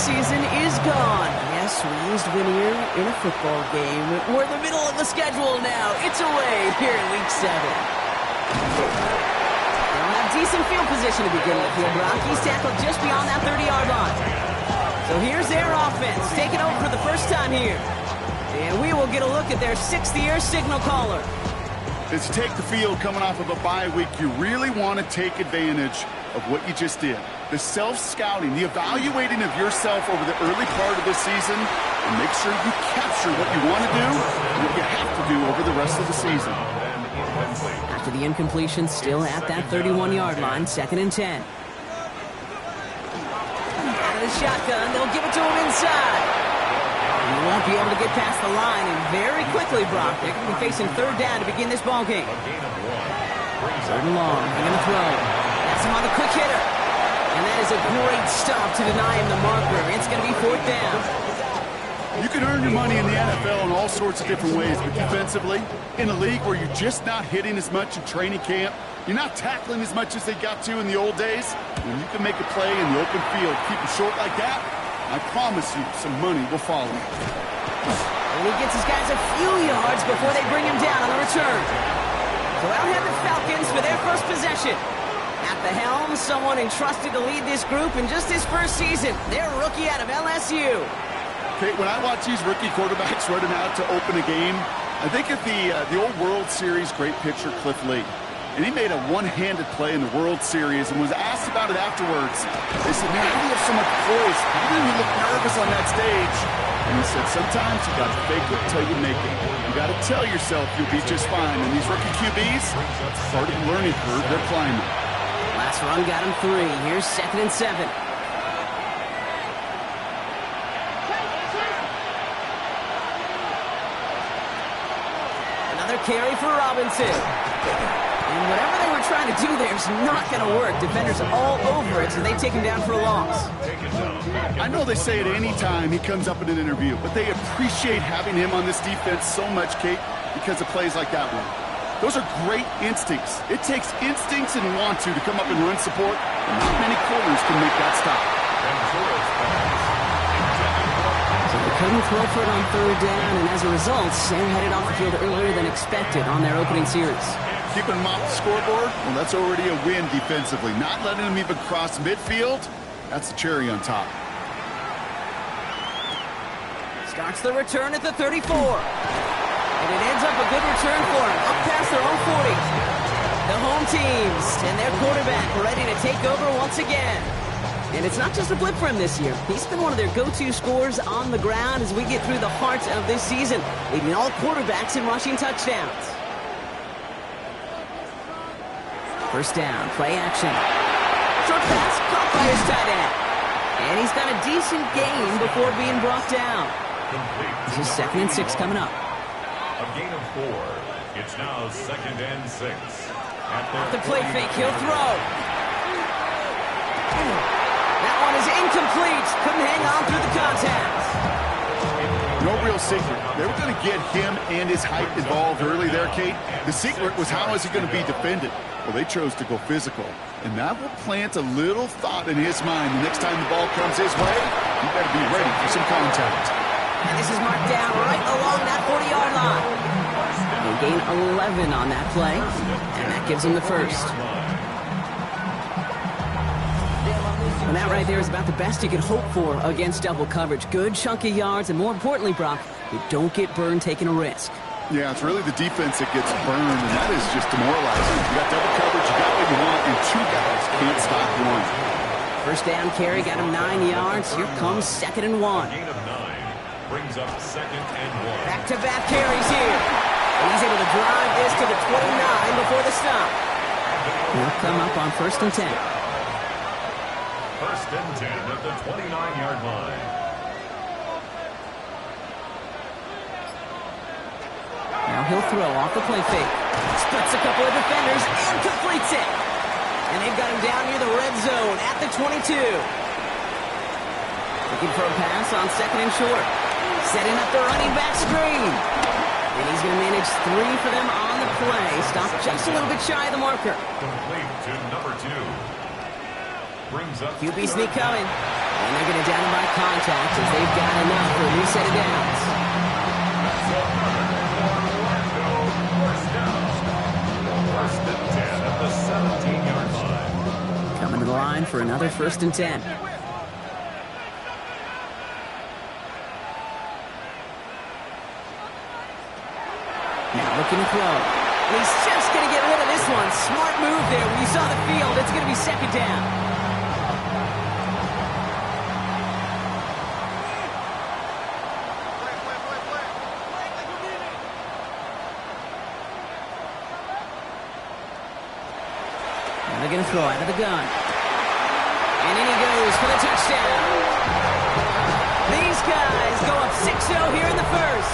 season is gone. Yes, we used veneer in a football game. We're in the middle of the schedule now. It's away here in Week 7. They'll have decent field position to begin with here, Brock. He's tackled just beyond that 30-yard line. So here's their offense, taking over for the first time here. And we will get a look at their 6th-year signal caller. As you take the field coming off of a bye week, you really want to take advantage of what you just did. The self-scouting, the evaluating of yourself over the early part of the season, and make sure you capture what you want to do and what you have to do over the rest of the season. After the incompletion, still at that 31-yard line, 2nd and 10. Out of the shotgun, they'll give it to him inside. He won't be able to get past the line, and very quickly, Brock, they're going to be facing 3rd down to begin this ball game. 3rd and long, they're going to throw. That's him on the quick hitter. And that is a great stop to deny him the marker. It's going to be 4th down. You can earn your money in the NFL in all sorts of different ways, but defensively, in a league where you're just not hitting as much in training camp, you're not tackling as much as they got to in the old days, when you can make a play in the open field, keep it short like that, I promise you some money will follow. And he gets his guys a few yards before they bring him down on the return. So out have the Falcons for their first possession. At the helm, someone entrusted to lead this group in just his first season. Their rookie out of LSU. Okay, when I watch these rookie quarterbacks running out to open a game, I think of the old World Series great pitcher Cliff Lee. And he made a one-handed play in the World Series and was asked about it afterwards. They said, man, how do you have so much poise? How do you look nervous on that stage? And he said, sometimes you got to fake it till you make it. You got to tell yourself you'll be just fine. And these rookie QBs, that's part of the learning curve they're climbing. Last run got him 3. Here's 2nd and 7. Another carry for Robinson. And whatever they were trying to do there is not going to work. Defenders all over it, so they take him down for a loss. I know they say it any time he comes up in an interview, but they appreciate having him on this defense so much, Kate, because of plays like that one. Those are great instincts. It takes instincts and want to come up and run support, and not many corners can make that stop. So they couldn't throw for it on 3rd down, and as a result, they're headed off the field earlier than expected on their opening series. Keeping them off the scoreboard, well, that's already a win defensively. Not letting them even cross midfield, that's the cherry on top. Starts the return at the 34. And it ends up a good return for him, up past their own 40. The home teams and their quarterback ready to take over once again. And it's not just a blip for him this year. He's been one of their go-to scorers on the ground as we get through the heart of this season, leading all quarterbacks in rushing touchdowns. 1st down, play action. Short pass, caught by his tight end. And he's got a decent gain before being brought down. This is 2nd and 6 coming up. A gain of 4. It's now 2nd and 6. Off the play fake, he'll throw. That one is incomplete. Couldn't hang on through the contact. No real secret. They were going to get him and his height involved early there, Kate. The secret was how is he going to be defended? Well, they chose to go physical. And that will plant a little thought in his mind. The next time the ball comes his way, you better be ready for some contact. And this is marked down right along that 40-yard line. They gain 11 on that play, and that gives them the first. And that right there is about the best you could hope for against double coverage. Good chunky yards, and more importantly, Brock, you don't get burned taking a risk. Yeah, it's really the defense that gets burned, and that is just demoralizing. You got double coverage, you got what you want, and 2 guys can't stop one. 1st down carry, got him 9 yards. Here comes 2nd and 1. Gain of 9 brings up 2nd and 1. Back-to-back carries here. And he's able to drive this to the 29 before the stop. He'll come up on 1st and 10. 1st and 10 at the 29-yard line. Now he'll throw off the play fake. Splits a couple of defenders and completes it. And they've got him down near the red zone at the 22. Looking for a pass on 2nd and short. Setting up the running back screen. And he's going to manage 3 for them on the play. Stop just a little bit shy of the marker. Complete to number 2. Brings up QB sneak coming. And they're going to down him by contact as they've got enough for a new set of downs. First and 10 at the 17-yard line. Coming to the line for another 1st and 10. Now looking to throw. And he's just going to get rid of this one. Smart move there. When you saw the field, it's going to be 2nd down. Now they're going to throw out of the gun. And in he goes for the touchdown. These guys go up 6-0 here in the first.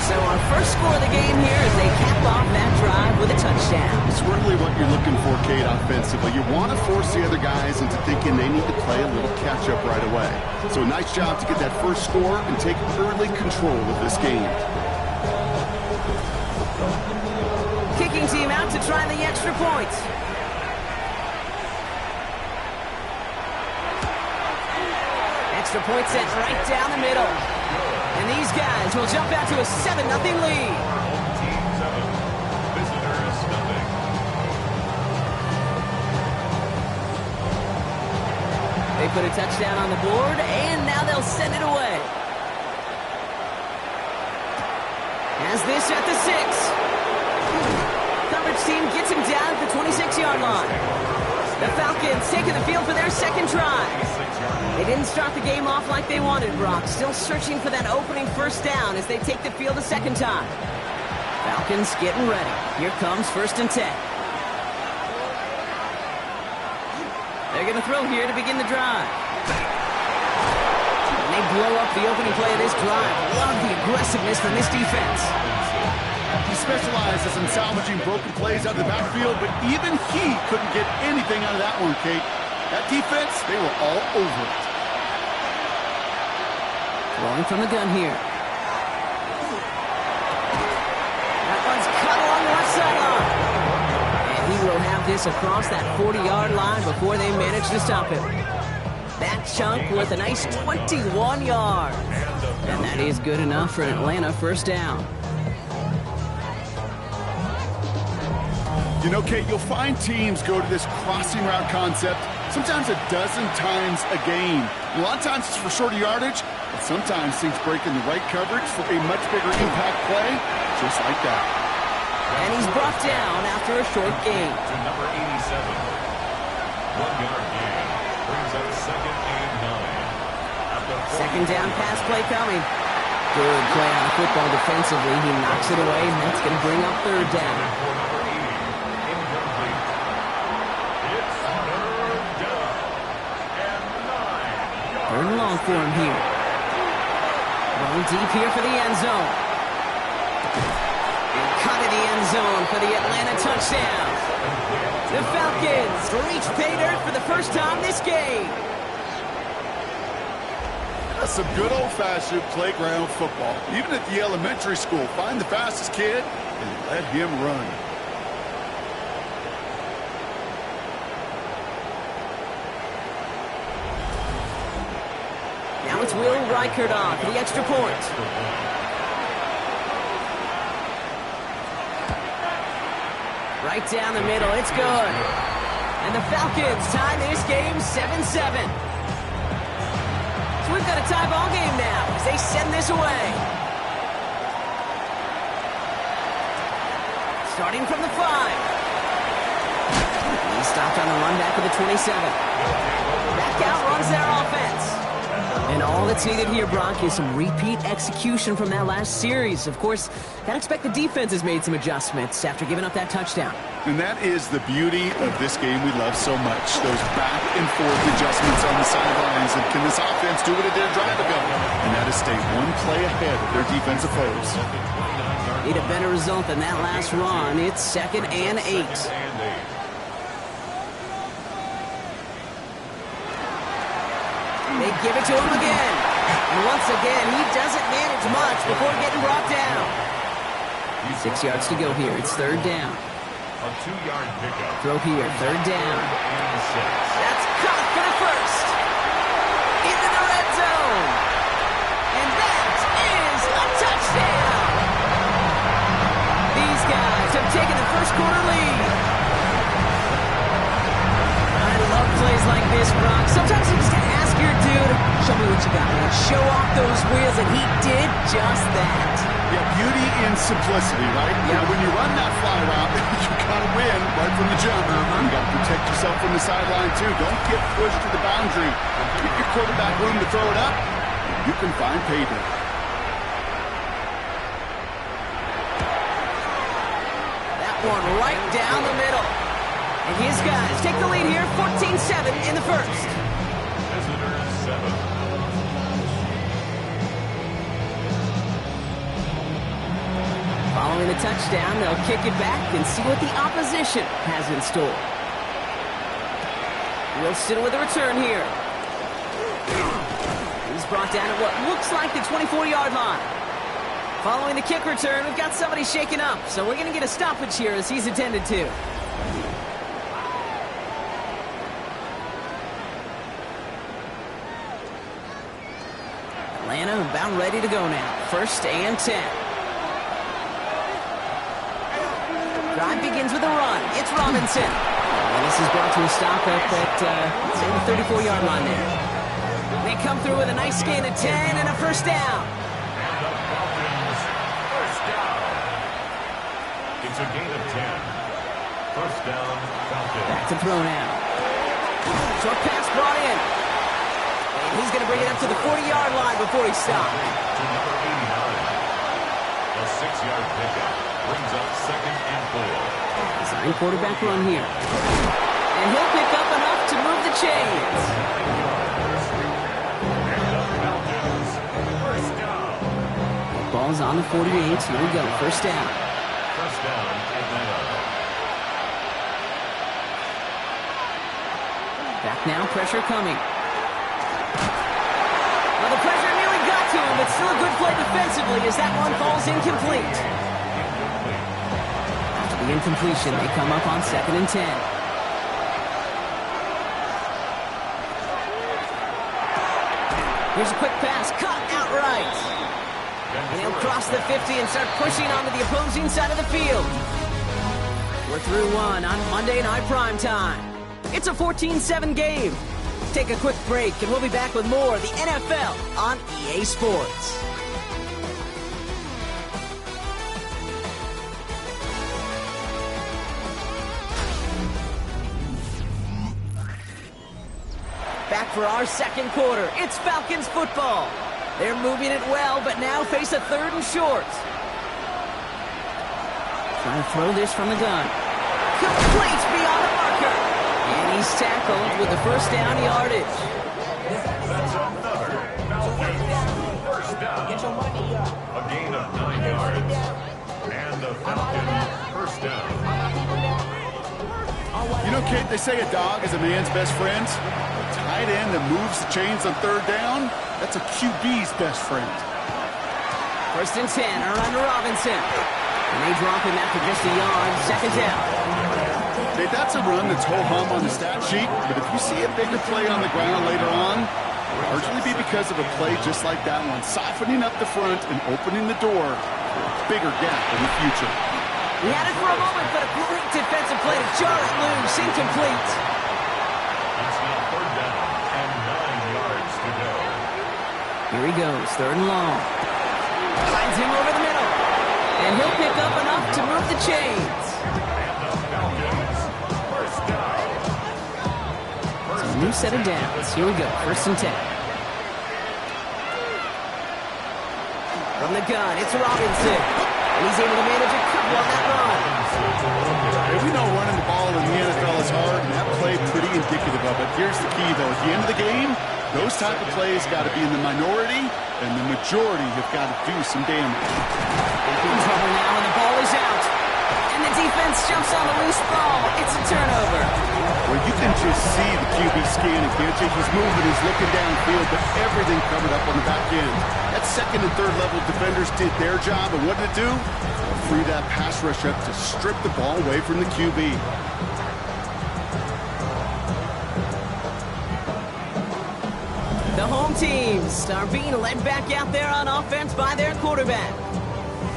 So our first score of the game here as they cap off that drive with a touchdown. It's really what you're looking for, Kate, offensively. You want to force the other guys into thinking they need to play a little catch-up right away. So nice job to get that first score and take early control of this game. Kicking team out to try the extra points. Extra point set right down the middle. And these guys will jump out to a 7-0 lead. Team 7. Visitors nothing. They put a touchdown on the board, and now they'll send it away. As this at the 6. Coverage team gets him down at the 26-yard line. The Falcons taking the field for their second drive. They didn't start the game off like they wanted, Brock. Still searching for that opening first down as they take the field a second time. Falcons getting ready. Here comes 1st and 10. They're going to throw here to begin the drive. And they blow up the opening play of this drive. Love the aggressiveness from this defense. He specializes in salvaging broken plays out of the backfield, but even he couldn't get anything out of that one, Kate. That defense, they were all over it. Throwing from the gun here. That one's cut along the left sideline. And he will have this across that 40-yard line before they manage to stop him. That chunk with a nice 21 yards. And that is good enough for an Atlanta first down. You know, Kate, you'll find teams go to this crossing route concept sometimes a dozen times a game. A lot of times it's for shorter yardage, but sometimes things break in the right coverage for a much bigger impact play, just like that. And he's brought down after a short gain. To number 87. 1-yard gain. Brings up 2nd and 9. At the 2nd down pass play coming. Good play on the football defensively. He knocks it away, and that's going to bring up 3rd down. Third and long for him here. Rolling deep here for the end zone. And cut in the end zone for the Atlanta touchdown. The Falcons reach pay dirt for the first time this game. That's some good old-fashioned playground football. Even at the elementary school, find the fastest kid and let him run. Now it's Will Reichert on for the extra point. Right down the middle, it's good. And the Falcons tie this game 7-7. So we've got a tie ball game now as they send this away. Starting from the 5. He stopped on the run back of the 27. Back out runs their offense. And all that's needed here, Brock, is some repeat execution from that last series. Of course, gotta expect the defense has made some adjustments after giving up that touchdown. And that is the beauty of this game we love so much. Those back and forth adjustments on the sidelines. And can this offense do what it did a drive ago? And that is stay one play ahead of their defensive foes. Need a better result than that last run. It's 2nd and 8. They give it to him again. And once again, he doesn't manage much before getting brought down. 6 yards to go here. It's 3rd down. A 2-yard pickup. Throw here, third down. And 6. That's caught for the first. Into the red zone. And that is a touchdown. These guys have taken the first quarter lead. I love plays like this, Brock. Sometimes you just gotta ask your dude, show me what you got, man. Show off those wheels, and he did just that. Yeah, beauty in simplicity, right? Yeah. When you run that fly route, you gotta win right from the jump. You gotta protect yourself from the sideline, too. Don't get pushed to the boundary. Give your quarterback room to throw it up, and you can find payday. That one right down the middle. And his guys take the lead here, 14-7 in the first. Visitors 7. Following the touchdown, they'll kick it back and see what the opposition has in store. Wilson with a return here. He's brought down at what looks like the 24-yard line. Following the kick return, we've got somebody shaken up, so we're going to get a stoppage here as he's intended to. Atlanta about ready to go now. 1st and 10. Drive begins with a run. It's Robinson. And this is brought to a stop up at, say, the 34-yard line there. They come through with a nice gain of 10 and a first down. And the Falcons, first down. It's a gain of 10. First down, Falcons. Back to throw now. Short pass brought in. And he's going to bring it up to the 40-yard line before he stops. To number 89. A 6-yard pickup brings up 2nd and 4. Design quarterback run here. And he'll pick up enough to move the chains. And the Falcons, first down. Ball's on the 48. Here we go. First down. First down, Atlanta. Back now. Pressure coming. Well, the pressure nearly got to him, but still a good play defensively as that one falls incomplete. After the incompletion, they come up on 2nd and 10. Here's a quick pass, caught outright. And he'll cross the 50 and start pushing onto the opposing side of the field. We're through one on Monday Night Primetime. It's a 14-7 game. Take a quick break, and we'll be back with more of the NFL on EA Sports. Back for our second quarter. It's Falcons football. They're moving it well, but now face a 3rd and short. Trying to throw this from the gun. Complete beyond the marker. And he's tackled with the first down yardage. That's another Falcons first down. A gain of 9 yards. And the Falcons first down. You know, Kate, they say a dog is a man's best friend. A tight end that moves the chains on 3rd down, that's a QB's best friend. 1st and 10, around to Robinson. And they drop him after just a yard. 2nd down. Hey, that's a run that's ho-hum on the stat sheet, but if you see a bigger play on the ground later on, largely be because of a play just like that one, softening up the front and opening the door for a bigger gap in the future. He had it for a moment, but a great defensive play to jar it loose, incomplete. It's now 3rd down and 9 yards to go. Here he goes, 3rd and long. Finds him over the middle. And he'll pick up enough to move the chains. And the Falcons first down. It's a new set of downs. Here we go, 1st and 10. From the gun, it's Robinson. And he's able to manage a couple on that run. Hey, we know running the ball in the NFL is hard, and that play pretty indicative of it. Here's the key, though. At the end of the game, those type of plays got to be in the minority, and the majority have got to do some damage. In trouble now, and the ball is out. And the defense jumps on the loose ball. It's a turnover. Well, you can just see the QB scanning, can't you? He's moving, he's looking downfield, but everything covered up on the back end. That's second and third level defenders did their job, and what did it do? Free that pass rush up to strip the ball away from the QB. The home teams are being led back out there on offense by their quarterback.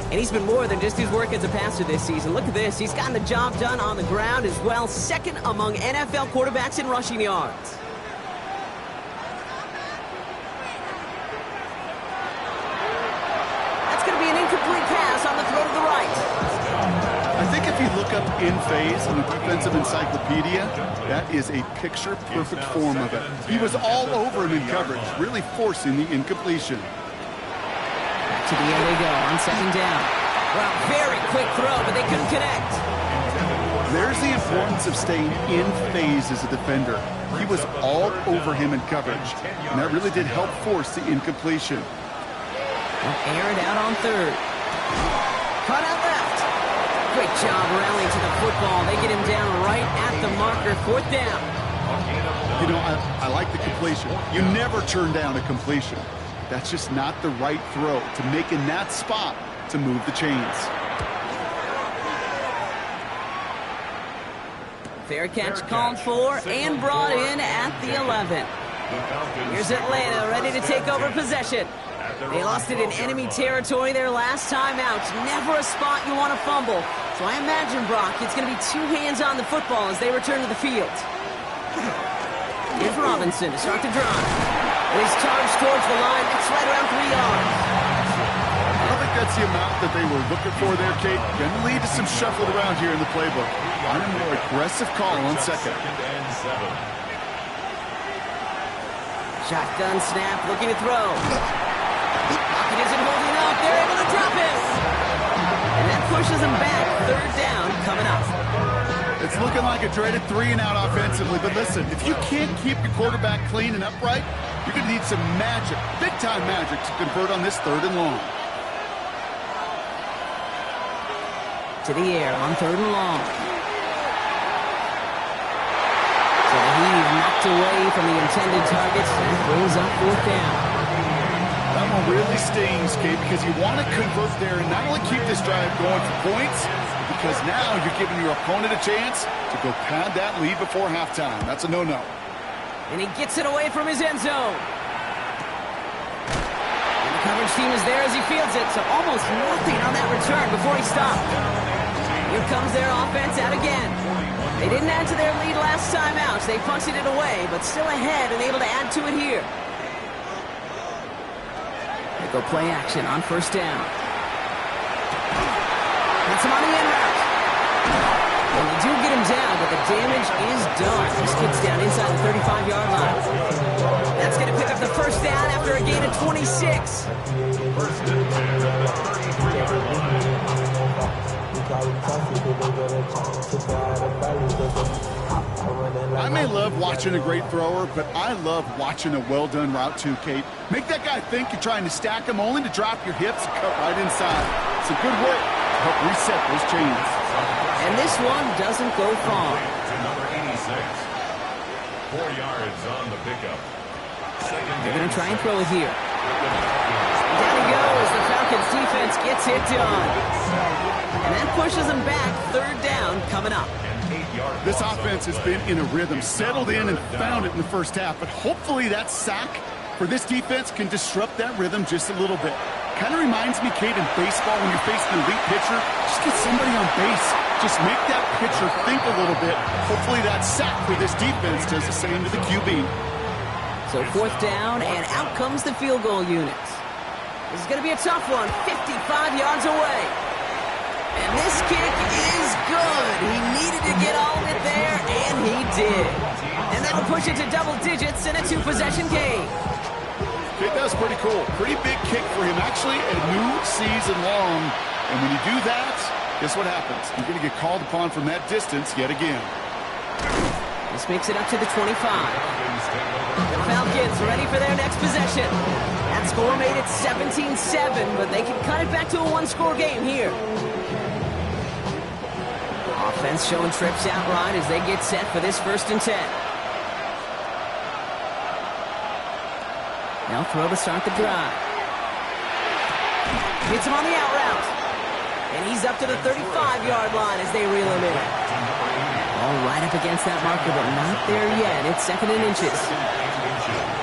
And he's been more than just his work as a passer this season. Look at this. He's gotten the job done on the ground as well. Second among NFL quarterbacks in rushing yards. That's going to be an incomplete pass on the throw to the right. I think if you look up in phase in the defensive encyclopedia, that is a picture-perfect form of it. He was all over him in coverage, really forcing the incompletion. To the air they go on second down. Well, very quick throw, but they couldn't connect. There's the importance of staying in phase as a defender. He was all over him in coverage, and that really did help force the incompletion. They'll air it out on third. Cut out left. Great job rallying to the football. They get him down right at the marker. Fourth down. You know, I like the completion. You never turn down a completion. That's just not the right throw to make in that spot to move the chains. Fair catch called for and brought in at the 11. Here's Atlanta ready to take over possession. They lost it in enemy territory their last time out. Never a spot you want to fumble. So I imagine, Brock, it's going to be two hands on the football as they return to the field. Here's Robinson to start the drive. And he's charged towards the line. It's right around 3 yards. I don't think that's the amount that they were looking for there, Kate. Going to lead to some shuffled around here in the playbook. On a more aggressive call on second. Shotgun snap, looking to throw. Pocket isn't holding up. They're able to drop him. And that pushes him back. Third down coming up. It's looking like a dreaded 3-and-out offensively, but listen, if you can't keep your quarterback clean and upright, you're going to need some magic, big-time magic, to convert on this 3rd and long. To the air on 3rd and long. So the heave knocked away from the intended targets and brings up 4th down. That one really stings, Kate, because you want to convert there and not only keep this drive going for points, because now you're giving your opponent a chance to go pad that lead before halftime. That's a no-no. And he gets it away from his end zone. And the coverage team is there as he fields it, so almost nothing on that return before he stopped. Here comes their offense out again. They didn't add to their lead last time out. They punted it away, but still ahead and able to add to it here. They go play action on 1st down. That's him on the end route. And they do get him down, but the damage is done. This kid's down inside the 35-yard line. That's going to pick up the 1st down after a gain of 26. 1st and 10 at the 33-yard line. I may love watching a great thrower, but I love watching a well-done route too, Kate. Make that guy think you're trying to stack him only to drop your hips and cut right inside. It's a good work to help reset those chains. And this one doesn't go far. To number 86. 4 yards on the pickup. They're going to try and throw it here. Down he goes. The Falcons defense gets it done. And that pushes them back. 3rd down coming up. This offense has been in a rhythm, settled in and found it in the first half, but hopefully that sack for this defense can disrupt that rhythm just a little bit. Kind of reminds me, Kate, in baseball when you're facing an elite pitcher, just get somebody on base. Just make that pitcher think a little bit. Hopefully that sack for this defense does the same to the QB. So 4th down, and out comes the field goal units. This is going to be a tough one, 55 yards away. And this kick is good. He needed to get all of it there, and he did. And that'll push it to double digits in a 2-possession game. Kate, that was pretty cool. Pretty big kick for him. Actually, a new season long. And when you do that, guess what happens? You're going to get called upon from that distance yet again. This makes it up to the 25. The Falcons ready for their next possession. That score made it 17-7, but they can cut it back to a 1-score game here. Offense showing trips out right as they get set for this 1st and 10. Now throw to start the drive. Hits him on the out route. And he's up to the 35-yard line as they reel him in. All right up against that marker, but not there yet. It's 2nd and inches.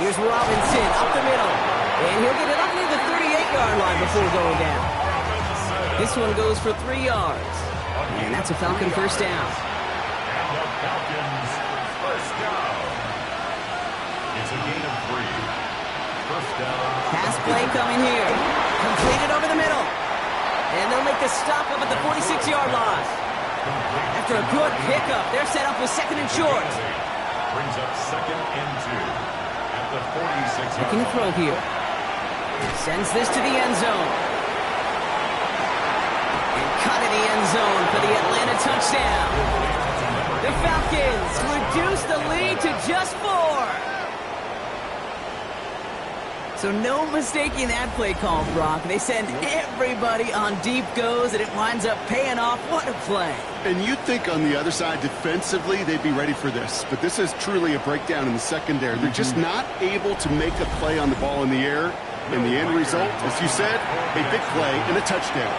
Here's Robinson up the middle. And he'll get it up near the 38-yard line before going down. This one goes for 3 yards. And that's a Falcon first down. And the Falcons first down. It's a gain of 3. First down. Pass play coming here. Completed over the middle. And they'll make the stop up at the 46-yard line. After a good pickup, they're set up with 2nd and short. Brings up 2nd and 2 at the 46-yard line. Looking to throw here. Sends this to the end zone. And cut in the end zone for the Atlanta touchdown. The Falcons reduce the lead to just 4. So no mistaking that play call, Brock. They send everybody on deep goes, and it winds up paying off. What a play. And you'd think on the other side, defensively, they'd be ready for this. But this is truly a breakdown in the secondary. They're just not able to make a play on the ball in the air. And the end result, as you said, a big play and a touchdown.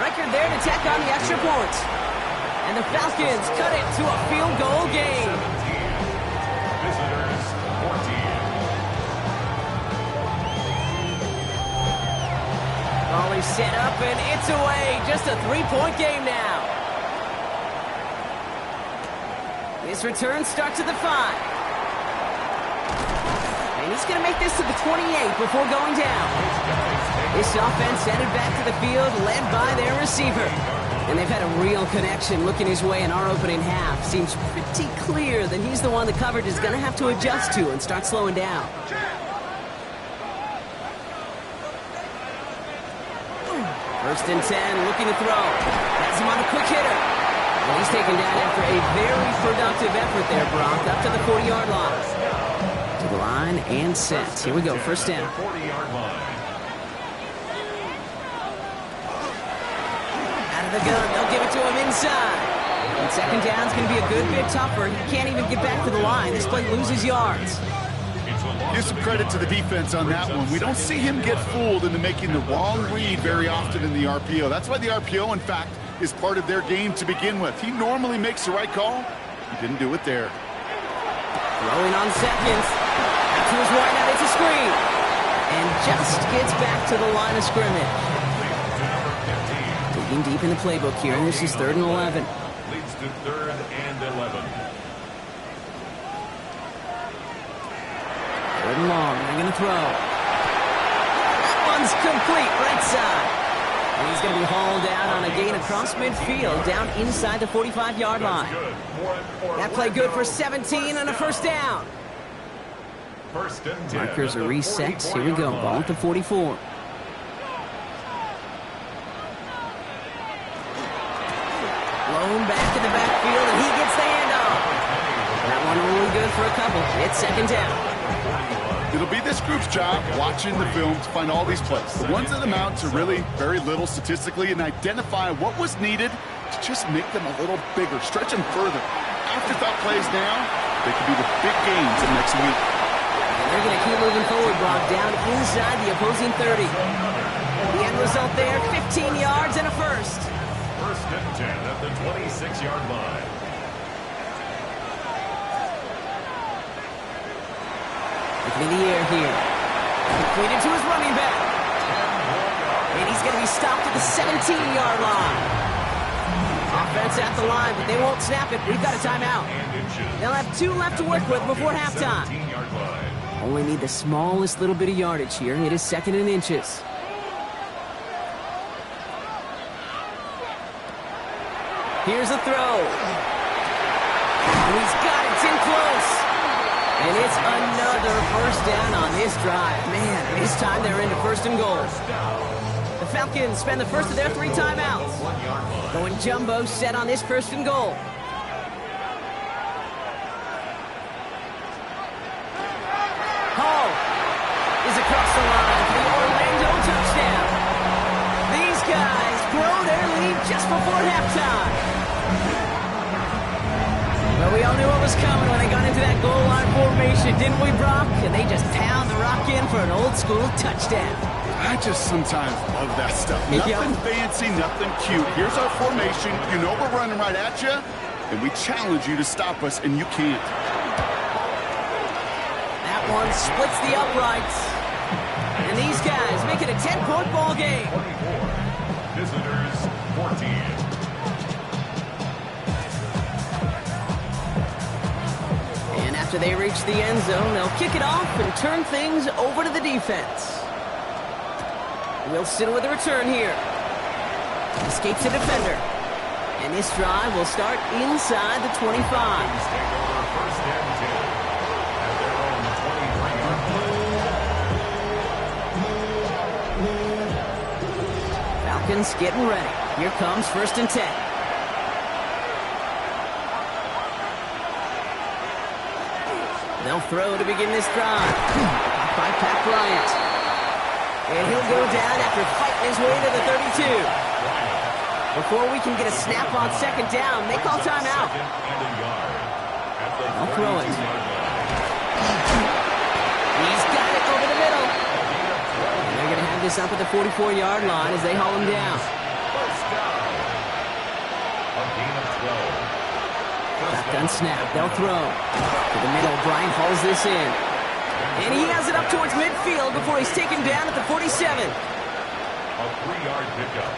Record there to tack on the extra point. And the Falcons cut it to a field goal game. Visitors 14. Ball is set up and it's away. Just a 3-point game now. This return starts at the 5. And he's going to make this to the 28 before going down. This offense headed back to the field, led by their receiver. And they've had a real connection looking his way in our opening half. Seems pretty clear that he's the one the coverage is going to have to adjust to and start slowing down. First and 10, looking to throw. Has him on a quick hitter. And he's taken down after a very productive effort there, Brock, up to the 40-yard line. To the line and set. Here we go, first down. 40-yard line. The gun, they'll give it to him inside. And 2nd down's going to be a good bit tougher. He can't even get back to the line. This play loses yards. Give some credit to the defense on that one. We don't see him get fooled into making the wrong read very often in the RPO. That's why the RPO, in fact, is part of their game to begin with. He normally makes the right call. He didn't do it there. Throwing on seconds. After his wideout, it's a screen. And just gets back to the line of scrimmage. Digging deep in the playbook here, and this is 3rd and 11. Leads to 3rd and 11. 3rd and long, they're going to throw. That one's complete, right side. And he's going to be hauled out on a gain across midfield, down inside the 45-yard line. That play good for 17 and a first down. First and 10. Markers are reset. Here we go, ball at the 44. Blown back in the backfield, and he gets the handoff. That one really good for a couple. It's 2nd down. It'll be this group's job watching the film to find all these plays. The ones that amount to really very little statistically and identify what was needed to just make them a little bigger, stretch them further. Afterthought plays now, they could be the big gains of next week. And they're going to keep moving forward, Brock, down inside the opposing 30. The end result there, 15 yards and a first. First and 10 at the 26-yard line. Looking in the air here. Completed to his running back. And he's going to be stopped at the 17-yard line. Offense at the line, but they won't snap it. We've got a timeout. They'll have 2 left to work with before halftime. Only need the smallest little bit of yardage here. It is 2nd and inches. Here's a throw. And he's got it. It's in close. And it's another first down on this drive. Man, this time they're into 1st and goal. The Falcons spend the first of their 3 timeouts. Going jumbo set on this 1st and goal. Hall is across the line for the Orlando touchdown. These guys grow their lead just before halftime. Well, we all knew what was coming when they got into that goal line formation. it, didn't we, Brock? And they just pound the rock in for an old-school touchdown. I just sometimes love that stuff. Nothing fancy, nothing cute. Here's our formation. You know we're running right at you, and we challenge you to stop us, and you can't. That one splits the uprights. And these guys make it a 10-point ball game. 24. Visitors, 14. And after they reach the end zone, they'll kick it off and turn things over to the defense. Wilson with a return here. Escapes a defender. And this drive will start inside the 25. First and 10 at their own 23-yard line. Falcons getting ready. Here comes first and 10. They'll throw to begin this drive. Caught by Pat Bryant. And he'll go down after fighting his way to the 32. Before we can get a snap on second down, they call timeout. They'll throw it. He's got it over the middle. And they're going to have this up at the 44-yard line as they haul him down. First down. A gain of 12. Shotgun snap. They'll throw. To the middle, Bryant hauls this in. And he has it up towards midfield before he's taken down at the 47. A 3-yard pickup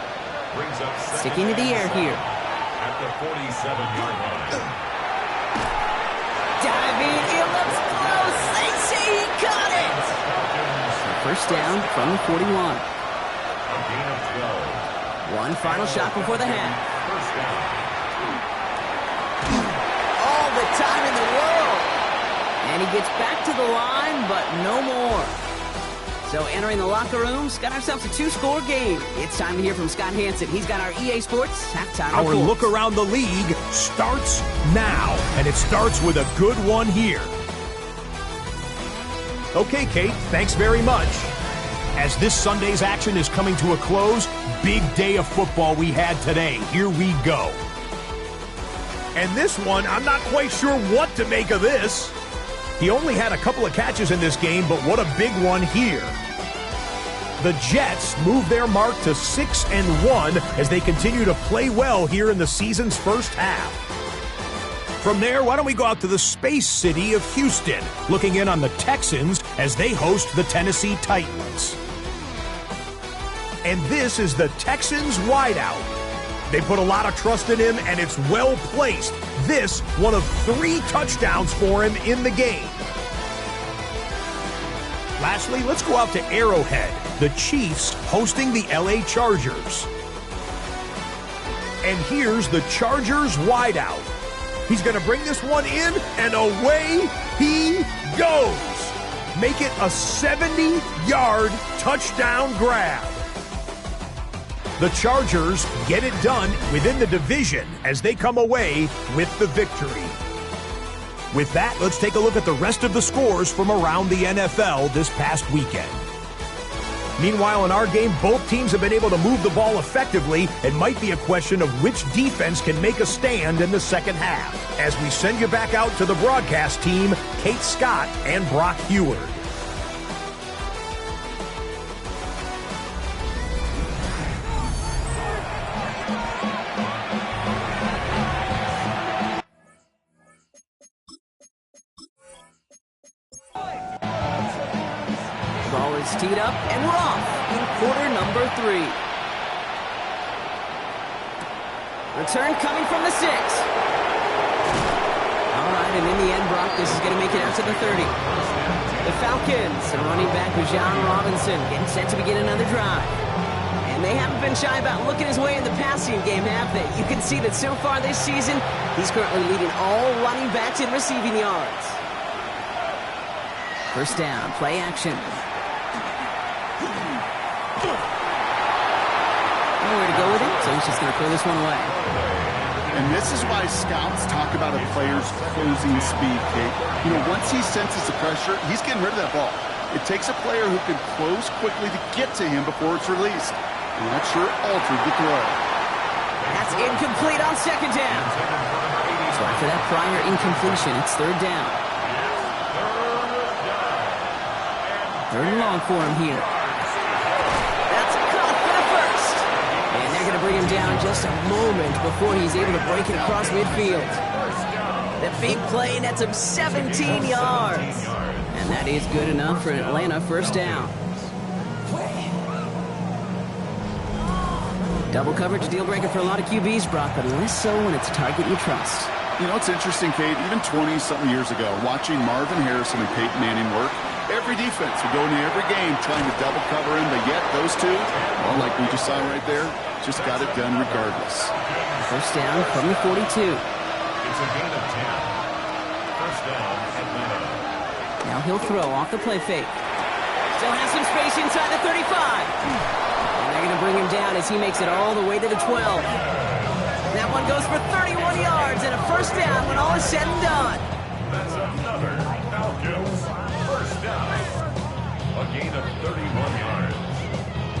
brings up sticking to the air here. At the 47-yard line. Diving, it looks close. They say he caught it. First down from the 41. A gain of 12. One final shot before the half. First down. All the time in the world. And he gets back to the line, but no more. So entering the locker rooms, got ourselves a 2-score game. It's time to hear from Scott Hansen. He's got our EA Sports halftime Our report. look around the league starts now, and it starts with a good one here. Okay, Kate, thanks very much. As this Sunday's action is coming to a close, big day of football we had today. Here we go. And this one, I'm not quite sure what to make of this. He only had a couple of catches in this game, but what a big one here. The Jets move their mark to 6-1 as they continue to play well here in the season's first half. From there, why don't we go out to the space city of Houston, looking in on the Texans as they host the Tennessee Titans. And this is the Texans wideout. They put a lot of trust in him, and it's well placed. This, one of 3 touchdowns for him in the game. Lastly, let's go out to Arrowhead. The Chiefs hosting the LA Chargers. And here's the Chargers wideout. He's going to bring this one in, and away he goes. Make it a 70-yard touchdown grab. The Chargers get it done within the division as they come away with the victory. With that, let's take a look at the rest of the scores from around the NFL this past weekend. Meanwhile, in our game, both teams have been able to move the ball effectively. It might be a question of which defense can make a stand in the second half. As we send you back out to the broadcast team, Kate Scott and Brock Heward. Ball is teed up, and we're off in quarter number 3. Return coming from the 6. All right, and in the end, Brock, this is going to make it out to the 30. The Falcons and running back Bijan Robinson getting set to begin another drive. And they haven't been shy about looking his way in the passing game, have they? You can see that so far this season, he's currently leading all running backs in receiving yards. First down, play action. Nowhere to go with it, so he's just going to throw this one away. And this is why scouts talk about a player's closing speed, Kate. You know, once he senses the pressure, he's getting rid of that ball. It takes a player who can close quickly to get to him before it's released. And that sure altered the throw. That's incomplete on second down. So after that prior incompletion, it's third down. Third and long for him here. That's caught for the first. And they're going to bring him down just a moment before he's able to break it across midfield. The big play nets him 17 yards. And that is good enough for an Atlanta first down. Double coverage deal breaker for a lot of QBs, Brock, but less so when it's a target you trust. You know, it's interesting, Kate, even 20-something years ago, watching Marvin Harrison and Peyton Manning work, every defense would go into every game trying to double cover him, but yet those two, well, like we just saw right there, just got it done regardless. First down from the 42. It's a gain of 10. First down, Atlanta. Now he'll throw off the play fake. Still has some space inside the 35. And they're going to bring him down as he makes it all the way to the 12. That one goes for 31 yards and a first down when all is said and done. That's another Falcons first down. A gain of 31 yards.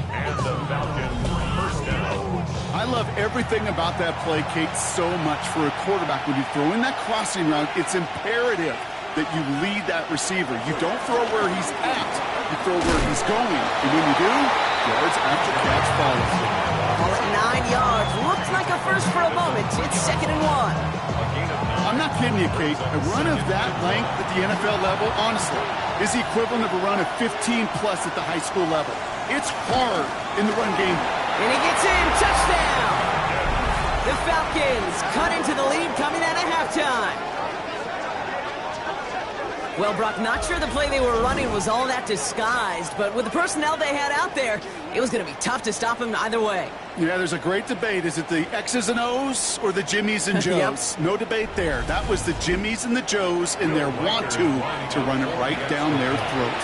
And the Falcons first down. I love everything about that play, Kate, so much for a quarterback. When you throw in that crossing route, it's imperative that you lead that receiver. You don't throw where he's at, you throw where he's going. And when you do, yards after catch follows. Ball at 9 yards. Looks like a first for a moment. It's 2nd and 1. I'm not kidding you, Kate. A run of that length at the NFL level, honestly, is the equivalent of a run of 15-plus at the high school level. It's hard in the run game. And he gets in. Touchdown! The Falcons cut into the lead coming out of halftime. Well, Brock, not sure the play they were running was all that disguised, but with the personnel they had out there, it was going to be tough to stop him either way. Yeah, there's a great debate. Is it the X's and O's or the Jimmies and Joes? Yep. No debate there. That was the Jimmies and the Joes in their want-to run it right down their throat.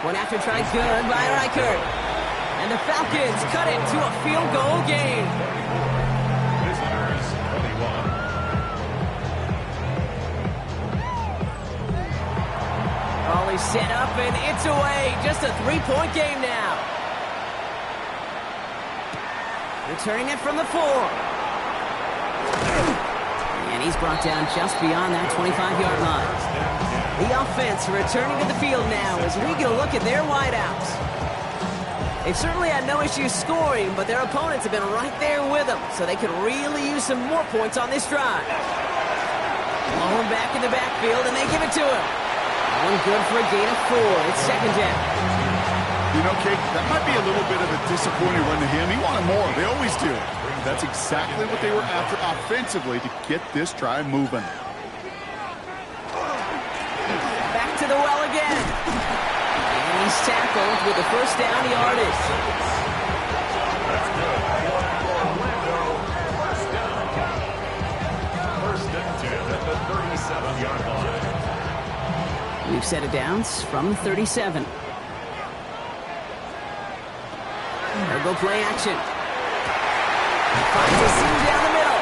One after try good by Reichert. And the Falcons cut it to a field goal game. Visitors 21. All is set up and it's away. Just a 3-point game now. Returning it from the 4. And he's brought down just beyond that 25-yard line. The offense returning to the field now as we get a look at their wideouts. They've certainly had no issues scoring, but their opponents have been right there with them, so they could really use some more points on this drive. Ball back in the backfield, and they give it to him. One good for a gain of 4. It's 2nd down. You know, Kate, that might be a little bit of a disappointing run to him. He wanted more. They always do. That's exactly what they were after offensively to get this drive moving. Back to the well again. And he's tackled with the first down yardage. That's good. Orlando first down. First and 10 at the 37-yard line. We've set it downs from the 37. There go play action. Finds a seam down the middle.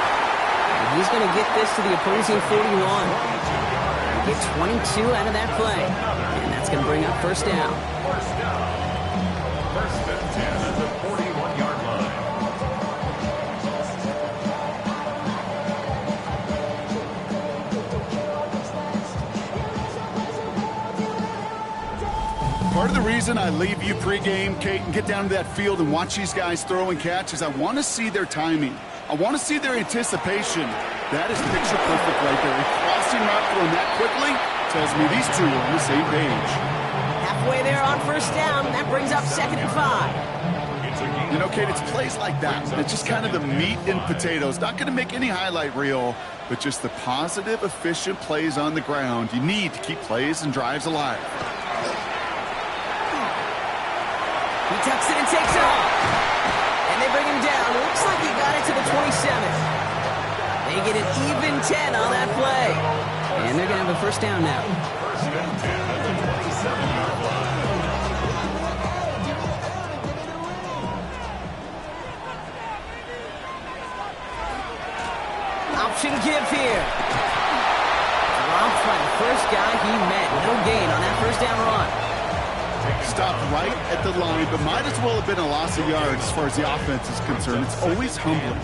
And he's going to get this to the opposing 41. Get 22 out of that play. And that's going to bring up first down. First down. First and 10 at the 41-yard line. Part of the reason I leave you pregame, Kate, and get down to that field and watch these guys throw and catch is I want to see their timing. I want to see their anticipation. That is picture perfect right there. A crossing route throwing that quickly tells me these two are on the same page. Halfway there on first down. That brings up 2nd and 5. You know, Kate, it's plays like that. It's just kind of the meat and potatoes. Not going to make any highlight reel, but just the positive, efficient plays on the ground. You need to keep plays and drives alive. He tucks it and takes off. And they bring him down. Looks like he got it to the 27. They get an even 10 on that play. And they're going to have a first down now. First and 10 at the 27-yard line. Option give here. Dropped by the first guy he met. No gain on that first down run. Stopped right at the line, but might as well have been a loss of yards as far as the offense is concerned. It's always humbling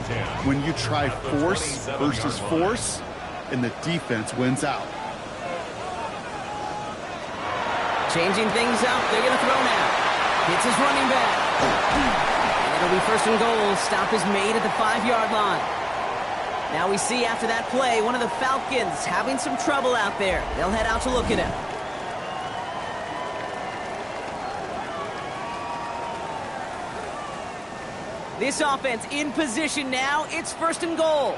when you try force versus force, and the defense wins out. Changing things up. They're going to throw now. Hits his running back. And it'll be first and goal. Stop is made at the 5-yard line. Now we see after that play, one of the Falcons having some trouble out there. They'll head out to look at him. This offense in position now. It's first and goal.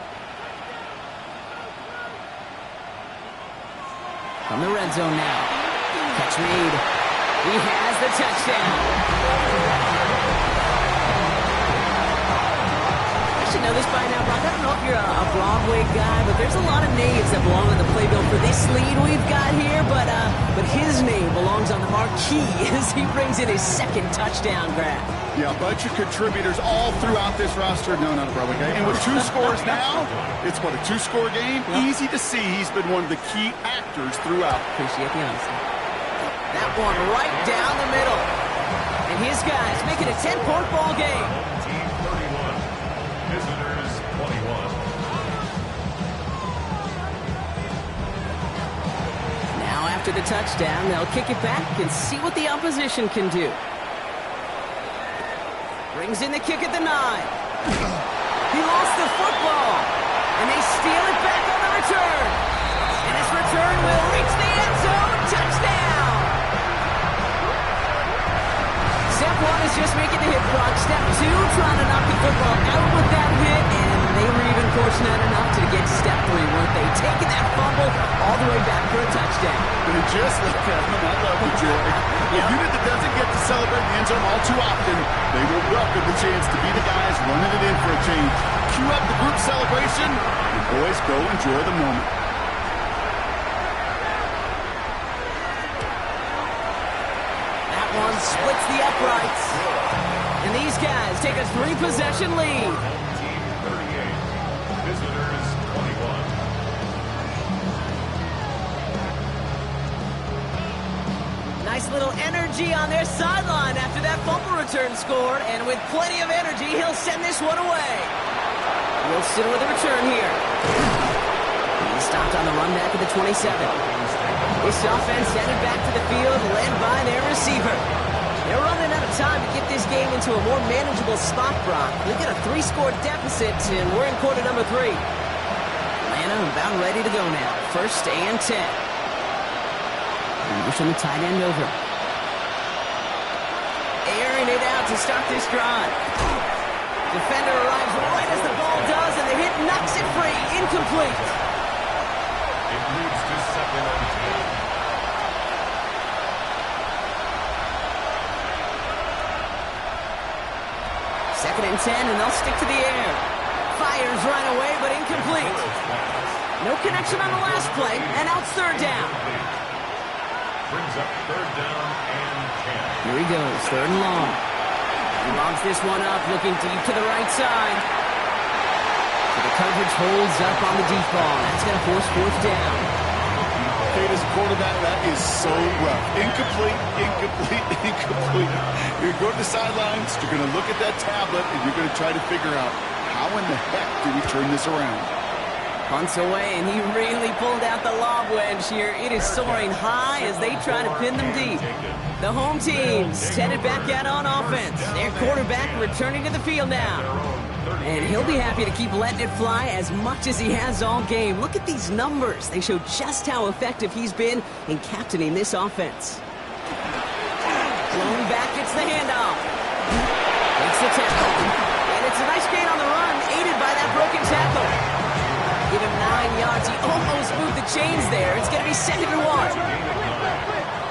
From the red zone now. Catch made. He has the touchdown. I should know this by now, Brock. I don't know if you're a Broadway guy, but there's a lot of names that belong on the playbill for this lead we've got here, but his name belongs on the marquee as he brings in his second touchdown grab. Yeah, a bunch of contributors all throughout this roster. No, not a Broadway guy. And with 2 scores now, it's what, a 2-score game? Yep. Easy to see he's been one of the key actors throughout. Appreciate the honesty. That one right down the middle. And his guys make it a 10-point ball game. Team 31, visitors 21. Now after the touchdown, they'll kick it back and see what the opposition can do. Brings in the kick at the 9. He lost the football. And they steal it back on the return. And his return will reach the end zone. Touchdown! Step 1 is just making the hit block. Step 2, trying to knock the football out with that hit. And they were even fortunate enough to get step 3, weren't they? Taking that fumble all the way back for a touchdown. And just like that, I love the joy. A unit that doesn't get to celebrate the end zone all too often, they will welcome the chance to be the guys running it in for a change. Cue up the group celebration, and boys, go enjoy the moment. That one splits the uprights. And these guys take a 3-possession lead. Team 38, visitors 21. Nice little energy on their sideline after that fumble return scored, and with plenty of energy, he'll send this one away. Wilson with a return here. He stopped on the run back at the 27. This offense headed back to the field, led by their receiver. They're running out of time to get this game into a more manageable spot, Brock. They've got a 3-score deficit, and we're in quarter number 3. Atlanta about ready to go now. First and 10. Pushing the tight end over. Airing it out to start this drive. Defender arrives right as the ball does, and the hit knocks it free. Incomplete. It moves to second and 10. Second and 10, and they'll stick to the air. Fires right away, but incomplete. No connection on the last play, and now it's third down. Brings up third down and 10. Here he goes, third and long. He lobs this one up, looking deep to the right side. So the coverage holds up on the deep ball. That's going to force fourth down. Kate, as a quarterback, that is so rough. Incomplete, incomplete, incomplete. You're going to go to the sidelines, you're going to look at that tablet, and you're going to try to figure out how in the heck do we turn this around. Punts away, and he really pulled out the lob wedge here. It is soaring high as they try to pin them deep. The home team's headed back out on offense. Their quarterback returning to the field now. And he'll be happy to keep letting it fly as much as he has all game. Look at these numbers. They show just how effective he's been in captaining this offense. Blown back, it's the handoff. Makes the tackle. And it's a nice gain on the run, aided by that broken tackle. Give him 9 yards. He almost moved the chains there. It's going to be second and 1.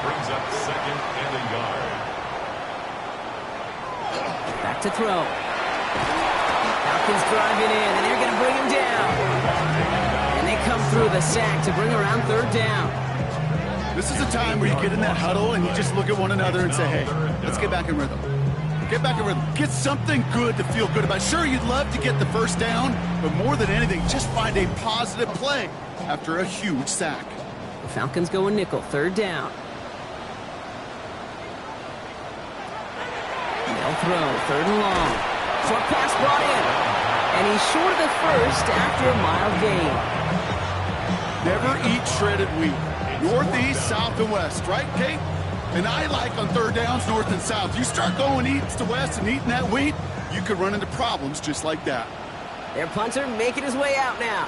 Brings up second and a yard. Back to throw. Falcons driving in, and they're going to bring him down. And they come through the sack to bring around third down. This is a time where you get in that huddle and you just look at one another and say, hey, let's get back in rhythm. Get back in rhythm. Get something good to feel good about. Sure, you'd love to get the first down, but more than anything, just find a positive play after a huge sack. The Falcons go in nickel, third down. They'll throw, third and long. Short pass brought in. And he's short of the first after a mild gain. Never eat shredded wheat. Northeast, south, and west. Right, Kate? And I like on third downs, north and south. You start going east to west and eating that wheat, you could run into problems just like that. Their punter making his way out now.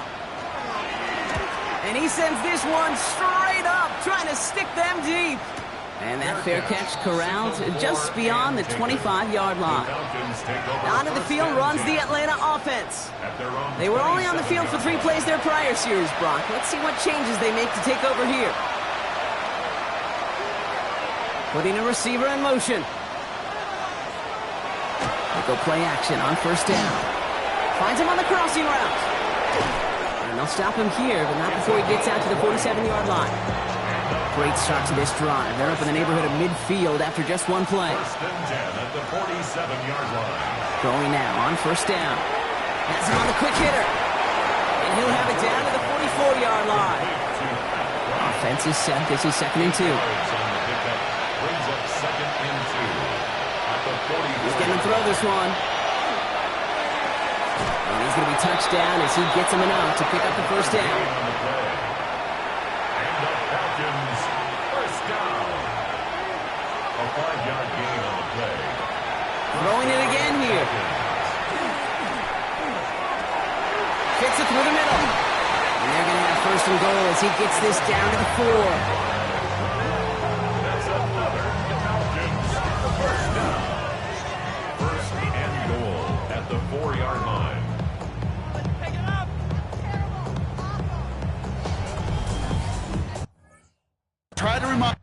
And he sends this one straight up, trying to stick them deep. And that fair catch corralled just beyond the 25-yard line. Onto the field runs the Atlanta offense. They were only on the field for 3 plays their prior series, Brock. Let's see what changes they make to take over here. Putting a receiver in motion. They go play action on first down. Finds him on the crossing route. And they'll stop him here, but not before he gets out to the 47-yard line. Great start to this drive. They're up in the neighborhood of midfield after just 1 play. First and 10 at the 47-yard line. Going now on first down. Has him on the quick hitter. And he'll have it down to the 44-yard line. Offense is set. This is 2nd and 2. Brings up 2nd and 2 at the 40. He's going to throw this one. And he's going to be touched down as he gets him enough to pick up the first down. First down. A 5-yard gain on the play. Throwing it again here. Fits it through the middle. And they're going to have 1st and goal as he gets this down to the 4. That's another Falcons. First down. 1st and goal at the 4-yard line. Try to remind.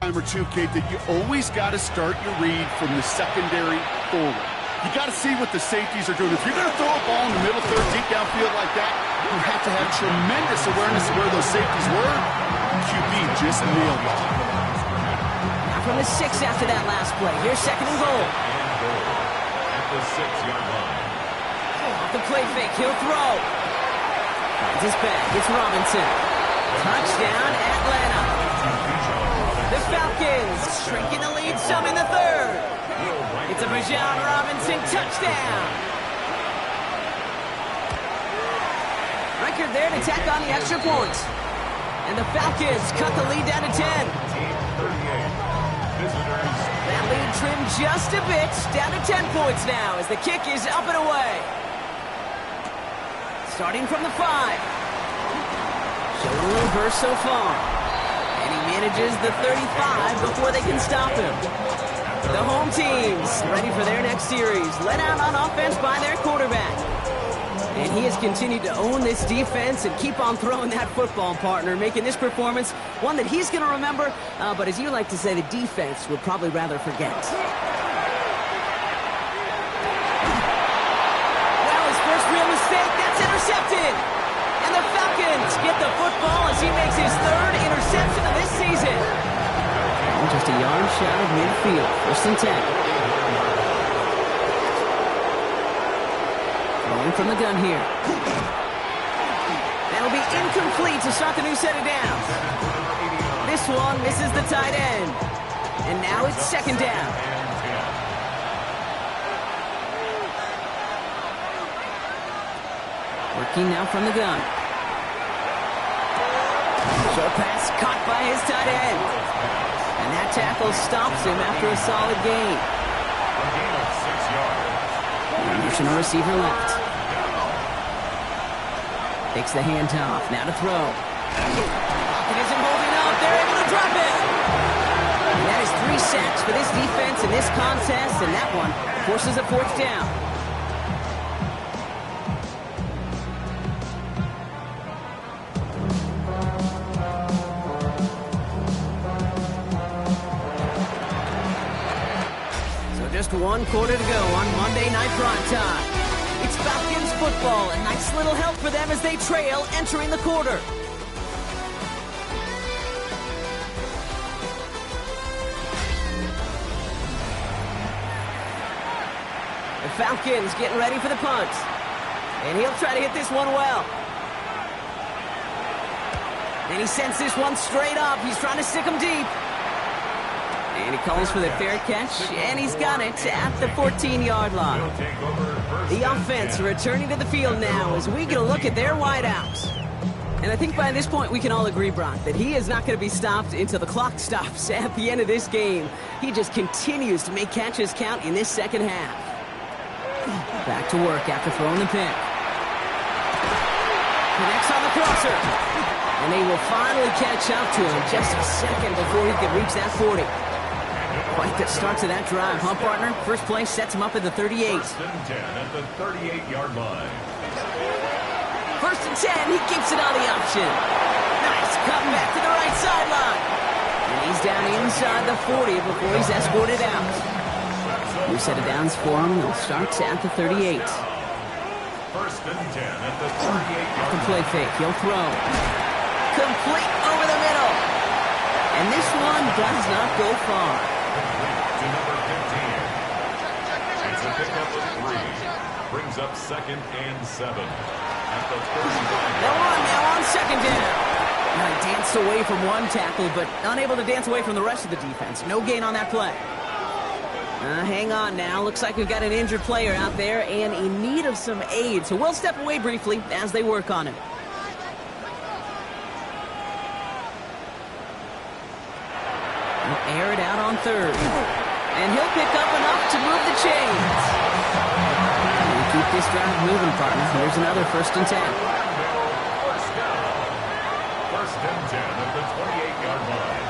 Time or two, Kate, that you always got to start your read from the secondary forward. You got to see what the safeties are doing. If you're going to throw a ball in the middle third, deep downfield like that, you have to have tremendous awareness of where those safeties were. QB just nailed it. Now from the 6 after that last play. Here's second and goal. At the 6-yard line. Off the play fake, he'll throw. Finds his back, it's Robinson. Touchdown, Atlanta. The Falcons shrinking the lead some in the third. It's a Bijan Robinson touchdown. Record there to tack on the extra point. And the Falcons cut the lead down to 10. That lead trimmed just a bit, down to 10 points now as the kick is up and away. Starting from the 5. Showing a little burst so far. And he manages the 35 before they can stop him. The home teams ready for their next series. Let out on offense by their quarterback. And he has continued to own this defense and keep on throwing that football, partner, making this performance one that he's going to remember, but as you like to say, the defense would probably rather forget. Well, his first real mistake, that's intercepted. And the Falcons get the football as he makes his third interception of this season. Just a yard shot of midfield. First and 10. Throwing from the gun here. That'll be incomplete to start the new set of downs. This one misses the tight end. And now it's second down. Working now from the gun. Short pass caught by his tight end. And that tackle stops him after a solid gain. A gain of 6 yards. Motion receiver left. Takes the handoff. Now to throw. Pocket isn't holding up. They're able to drop it. And that is 3 sacks for this defense in this contest, and that one forces a fourth down. Just 1 quarter to go on Monday Night Primetime. It's Falcons football, a nice little help for them as they trail entering the quarter. The Falcons getting ready for the punt. And he'll try to hit this one well. And he sends this one straight up. He's trying to stick him deep. And he calls for the fair catch, and he's got it at the 14-yard line. The offense returning to the field now as we get a look at their wideouts. And I think by this point we can all agree, Brock, that he is not going to be stopped until the clock stops at the end of this game. He just continues to make catches count in this second half. Back to work after throwing the pick. Connects on the crosser. And they will finally catch up to him just a second before he can reach that 40. Quite the start to that drive, huh, partner? First play sets him up at the 38. First and 10 at the 38-yard line. First and 10, he keeps it on the option. Nice, cutting back to the right sideline. And he's down inside the 40 before he's escorted out. New set of downs for him. They'll start at the 38. First and 10 at the 38-yard The play fake, he'll throw. Complete over the middle. And this one does not go far. to number 15. It's a pickup of 3. Brings up second and 7 at the 35. They'll run now on second down. Now he danced away from one tackle, but unable to dance away from the rest of the defense. No gain on that play. Hang on now. Looks like we've got an injured player out there and in need of some aid. So we'll step away briefly as they work on him. Air it out on third. And he'll pick up enough to move the chains. And keep this drive moving, partner. Here's another first and 10. First down. First and 10 at the 28-yard line.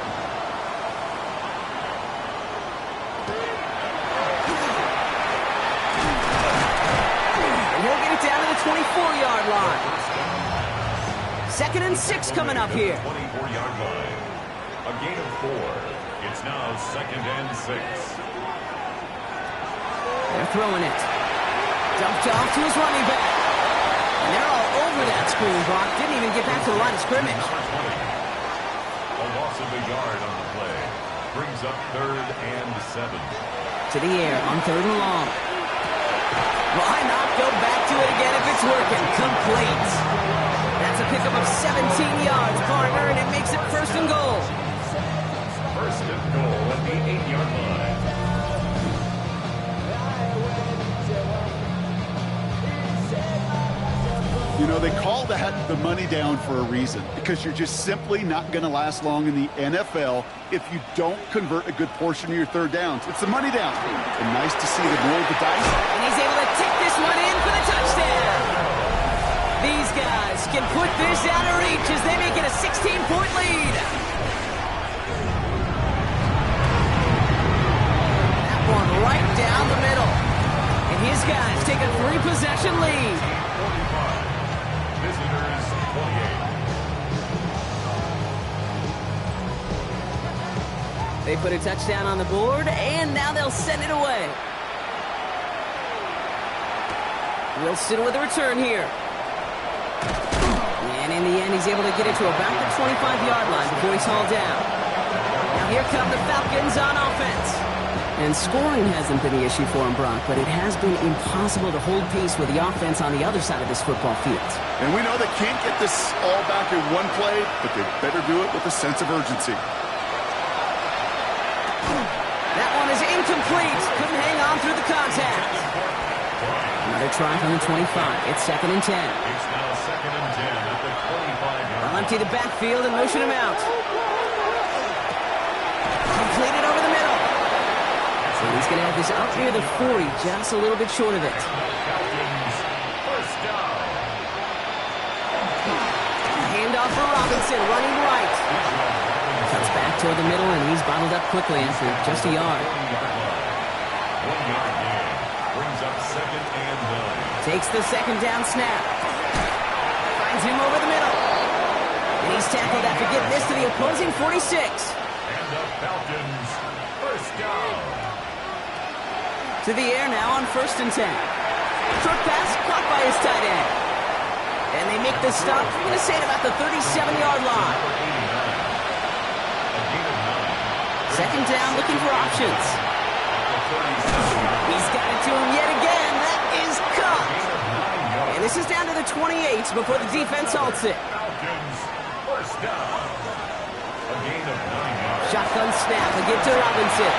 And he'll get it down to the 24-yard line. Second and 6 coming up here. 24-yard line. A gain of 4. It's now second and 6. They're throwing it. Dumped off to his running back. And they're all over that screen, Brock. Didn't even get back to the line of scrimmage. A loss of a yard on the play. Brings up 3rd and 7. To the air on 3rd and long. Why not go back to it again if it's working? Complete. That's a pickup of 17 yards, partner, and it makes it 1st and goal. 1st and goal at the 8-yard line. You know, they call that the money down for a reason, because you're just simply not going to last long in the NFL if you don't convert a good portion of your 3rd downs. It's the money down. And nice to see them roll the dice. And he's able to take this one in for the touchdown. These guys can put this out of reach as they make it a 16-point lead. That one right down the middle. And his guys take a 3-possession lead. Visitors 28. They put a touchdown on the board, and now they'll send it away. Wilson with a return here. And in the end, he's able to get it to about the 25-yard line before he's hauled down. Now here come the Falcons on offense. And scoring hasn't been the issue for him, Brock, but it has been impossible to hold pace with the offense on the other side of this football field. And we know they can't get this all back in one play, but they better do it with a sense of urgency. That one is incomplete. Couldn't hang on through the contact. Another try from the 25. It's 2nd and 10. It's now 2nd and 10 at the 25-yard They'll empty the backfield and motion him out. Completed over the middle. So he's going to have this up near the 40, just a little bit short of it. Falcons, 1st down. Handoff for Robinson, running right. Cuts back toward the middle, and he's bottled up quickly after just a yard. 1-yard gain. Brings up 2nd and 9. Takes the 2nd down snap. Finds him over the middle. And he's tackled after getting this to the opposing 46. And the Falcons, 1st down. To the air now on 1st and 10. Short pass caught by his tight end. And they make the stop, I'm going to say, at about the 37-yard line. 2nd down, looking for options. He's got it to him yet again. That is caught. And this is down to the 28 before the defense halts it. Falcons, 1st down. A gain of 9 yards. Shotgun snap, a give to Robinson.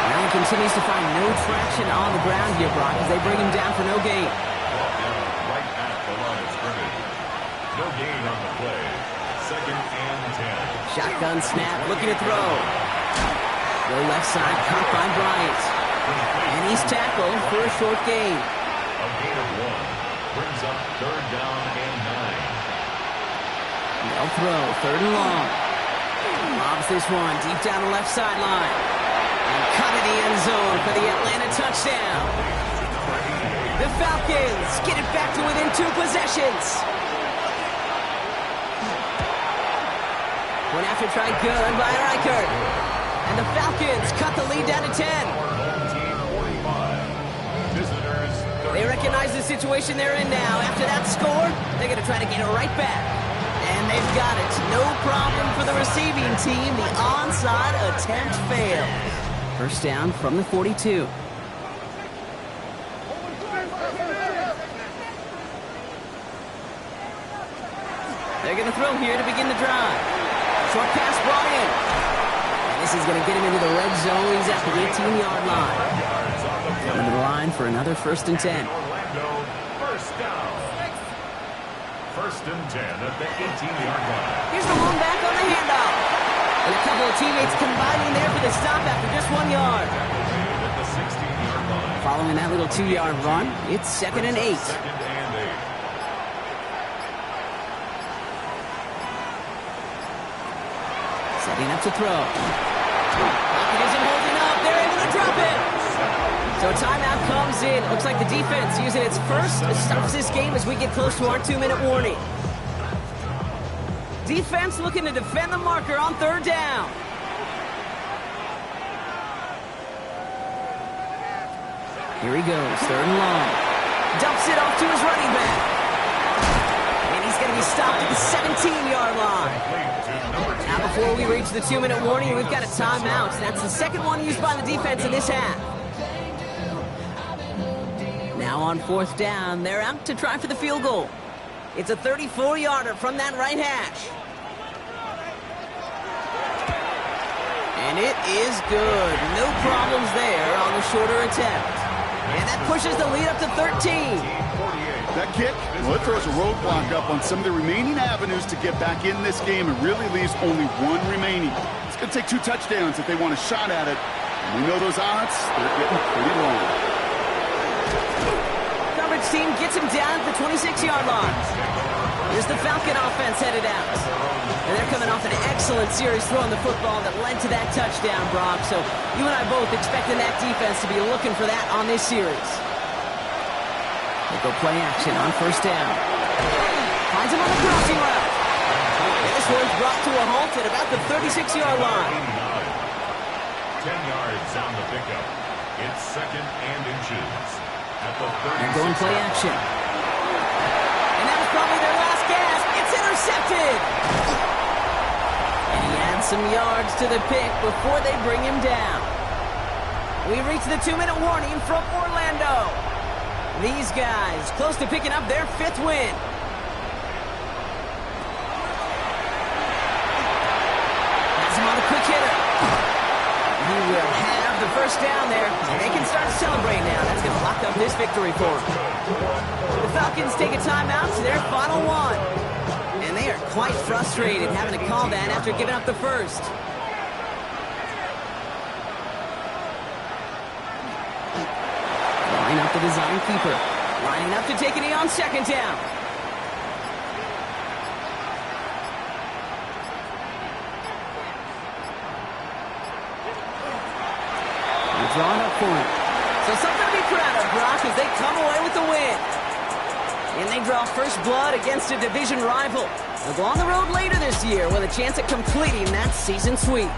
Now he continues to find no traction on the ground here, Brock, as they bring him down for no gain. Right at the line of scrimmage. No gain on the play. 2nd and 10. Shotgun snap, looking to throw. The left side caught by Bryant. And he's tackled for a short gain. A gain of 1. Brings up 3rd down and 9. They'll throw, 3rd and long. Lobs this one deep down the left sideline. And cut in the end zone for the Atlanta touchdown. The Falcons get it back to within 2 possessions. One after try good by Reichert. And the Falcons cut the lead down to 10. Home team 45. Visitors 30. They recognize the situation they're in now. After that score, they're going to try to get it right back. And they've got it. No problem for the receiving team. The onside attempt failed. 1st down from the 42. They're going to throw here to begin the drive. Short pass brought in. And this is going to get him into the red zone. He's at the 18-yard line. Coming to the line for another 1st and 10. Orlando, 1st down. 1st and 10 at the 18-yard line. Here's the one back on the handoff. And a couple of teammates combining there for the stop after just 1 yard. At the 16-yard line. Following that little 2-yard run, it's 2nd and 8. 2nd and 8. Setting up to throw. Pocket isn't holding up. They're able to drop it. So a timeout comes in. Looks like the defense using its first stops this game as we get close to our 2-minute warning. Defense looking to defend the marker on 3rd down. Here he goes, 3rd and long. Dumps it off to his running back. And he's going to be stopped at the 17-yard line. Now before we reach the 2-minute warning, we've got a timeout. That's the second one used by the defense in this half. Now on 4th down, they're out to try for the field goal. It's a 34-yarder from that right hash. And it is good. No problems there on the shorter attempt. And that pushes the lead up to 13. That kick, well, it throws a roadblock up on some of the remaining avenues to get back in this game and really leaves only one remaining. It's going to take 2 touchdowns if they want a shot at it. And we know those odds, they're getting pretty long. Coverage team gets him down at the 26-yard line. Here's the Falcon offense headed out. And they're coming off an excellent series throwing the football that led to that touchdown, Brock. So you and I both expecting that defense to be looking for that on this series. They go play action on 1st down. Finds him on the crossing route. And this one's brought to a halt at about the 36-yard line. 10 yards on the pickup. It's 2nd and inches. At the 36. And going play action. And that was probably their last gasp. It's intercepted. And he adds some yards to the pick before they bring him down. We reach the 2-minute warning from Orlando. These guys close to picking up their 5th win. Has him on the quick hitter. He will have the 1st down there, and they can start to celebrate now. That's going to lock up this victory for them. The Falcons take a timeout to their final one. And they are quite frustrated having to call that after giving up the 1st. Line up the design keeper. Lining up to take a knee on 2nd down. They're drawn up for him. So something to be proud of, Brock, as they come away with the win. And they draw first blood against a division rival. They'll go on the road later this year with a chance at completing that season sweep.